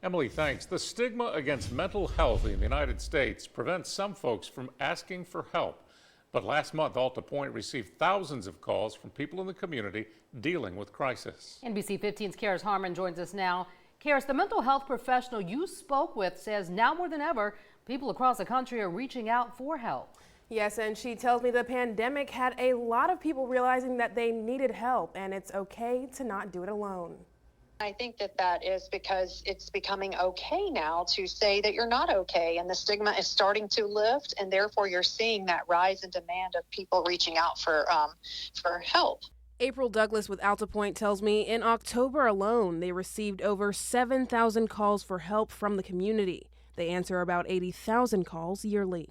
Emily, thanks. The stigma against mental health in the United States prevents some folks from asking for help. But last month, Altapointe received thousands of calls from people in the community dealing with crisis. NBC 15's Karis Harmon joins us now. Karis, the mental health professional you spoke with says now more than ever, people across the country are reaching out for help. Yes, and she tells me the pandemic had a lot of people realizing that they needed help, and it's okay to not do it alone. I think that is because it's becoming okay now to say that you're not okay, and the stigma is starting to lift, and therefore you're seeing that rise in demand of people reaching out for help. April Douglas with Altapointe tells me in October alone, they received over 7,000 calls for help from the community. They answer about 80,000 calls yearly.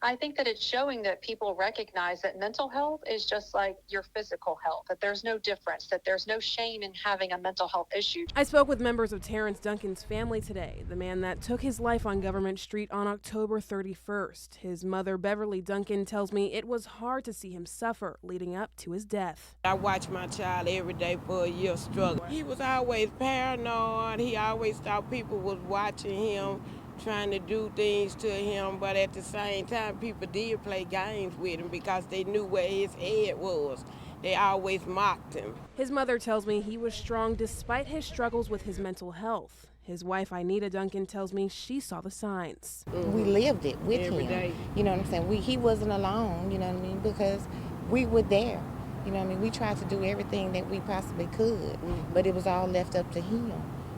I think that it's showing that people recognize that mental health is just like your physical health, that there's no difference, that there's no shame in having a mental health issue. I spoke with members of Terrence Duncan's family today, the man that took his life on Government Street on October 31st. His mother, Beverly Duncan, tells me it was hard to see him suffer leading up to his death. I watch my child every day for a year struggle. He was always paranoid. He always thought people was watching him, trying to do things to him, but at the same time people did play games with him because they knew where his head was. They always mocked him. His mother tells me he was strong despite his struggles with his mental health. His wife, Inita Duncan, tells me she saw the signs. We lived it with every him. day. You know what I'm saying? He wasn't alone, you know what I mean, because we were there. You know what I mean? We tried to do everything that we possibly could, but it was all left up to him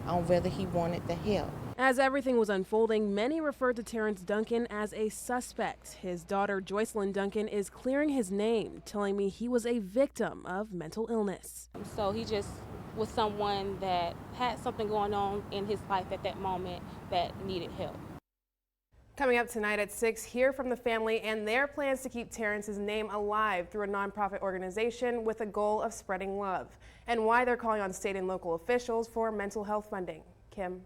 on whether he wanted the help. As everything was unfolding, many referred to Terrence Duncan as a suspect. His daughter, Joycelyn Duncan, is clearing his name, telling me he was a victim of mental illness. So he just was someone that had something going on in his life at that moment that needed help. Coming up tonight at 6, hear from the family and their plans to keep Terrence's name alive through a nonprofit organization with a goal of spreading love, and why they're calling on state and local officials for mental health funding. Kim.